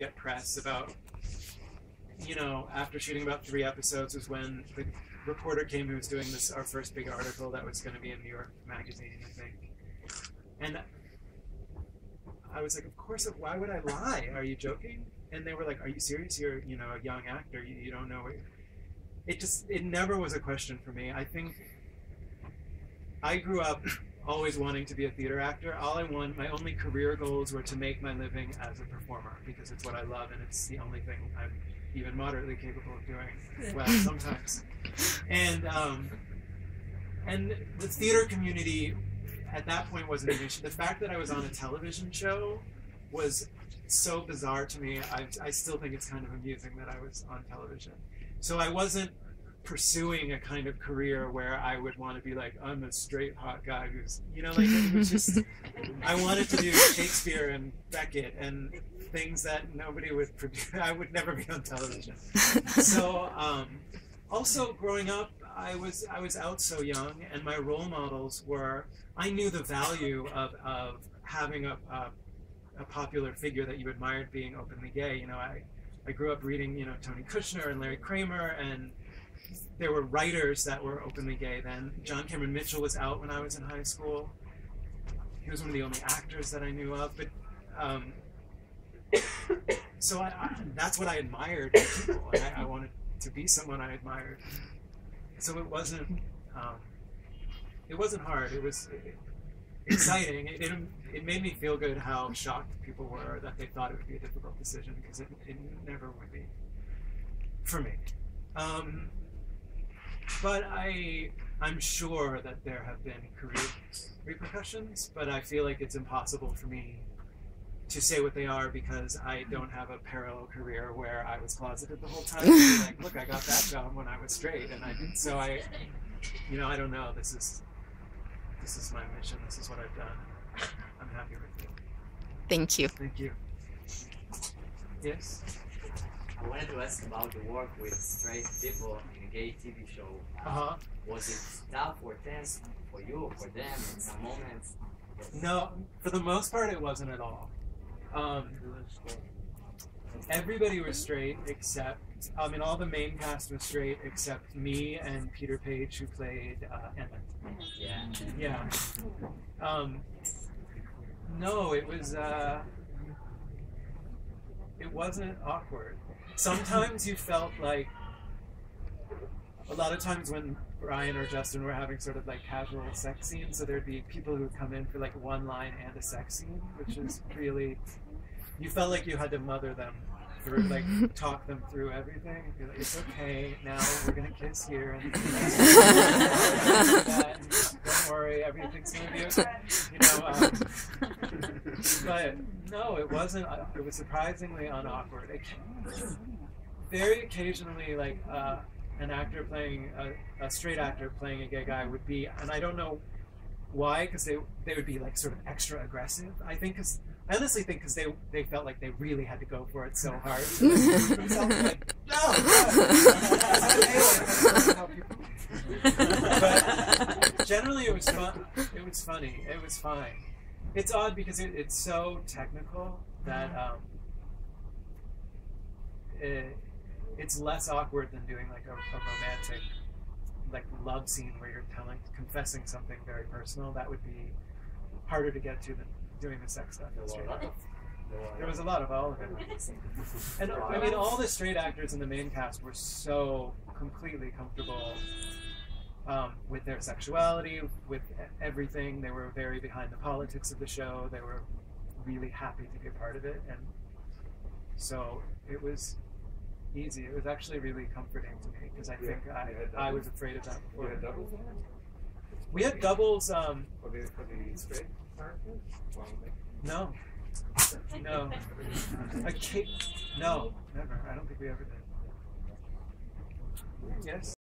get press about, you know, after shooting about 3 episodes was when the reporter came who was doing this, our first big article that was going to be in New York Magazine, I think. And I was like, of course, why would I lie? Are you joking? And they were like, are you serious? You're, you know, a young actor. You don't know what... It never was a question for me. I think I grew up always wanting to be a theater actor. My only career goals were to make my living as a performer because it's what I love and it's the only thing I'm even moderately capable of doing well sometimes. And the theater community at that point wasn't an issue. The fact that I was on a television show was so bizarre to me. I still think it's kind of amusing that I was on television. So I wasn't pursuing a kind of career where I would want to be like, I'm a straight hot guy who's, you know, like it was just, I wanted to do Shakespeare and Beckett and things that nobody would produce. I would never be on television. So also growing up, I was out so young, and my role models were, I knew the value of having a popular figure that you admired being openly gay. You know, I grew up reading, you know, Tony Kushner and Larry Kramer, and there were writers that were openly gay then. John Cameron Mitchell was out when I was in high school. He was one of the only actors that I knew of, but so that's what I admired in people, and I wanted to be someone I admired. So it wasn't hard. It was exciting. It made me feel good how shocked people were that they thought it would be a difficult decision, because it never would be for me. But I'm sure that there have been career repercussions, but I feel like it's impossible for me to say what they are because I don't have a parallel career where I was closeted the whole time. Like, look, I got that job when I was straight, and you know, I don't know. This is my mission. This is what I've done. I'm happy with it. Thank you. Thank you. Yes? I wanted to ask about the work with straight people in a gay TV show. Was it tough or tense for you or for them in some moments? No, for the most part, it wasn't at all. Everybody was straight except, all the main cast was straight except me and Peter Page, who played Emmett. Yeah. No, it wasn't awkward. Sometimes you felt like, a lot of times when Brian or Justin were having sort of like casual sex scenes, so there'd be people who would come in for like one line and a sex scene, which is really, you felt like you had to mother them through, like talk them through everything. Be like, it's okay, now we're gonna kiss here, and that, and don't worry, everything's gonna be okay. You know, but no, it wasn't. It was surprisingly unawkward. Very occasionally, like an actor playing a straight actor playing a gay guy would be, and I don't know why, because they would be like sort of extra aggressive. I honestly think because they felt like they really had to go for it so hard. So like, no, but generally it was fun. It was funny. It was fine. It's odd because it's so technical that it's less awkward than doing like a romantic, like love scene where you're confessing something very personal. That would be harder to get to than doing the sex stuff. There was a lot of all of it. And I mean, all the straight actors in the main cast were so completely comfortable with their sexuality, with everything. They were very behind the politics of the show. They were really happy to be a part of it, and so it was easy. It was actually really comforting to me because I think I was afraid of that before. You had doubles? We had doubles. For the straight characters? No. No. No, never. I don't think we ever did. Yes.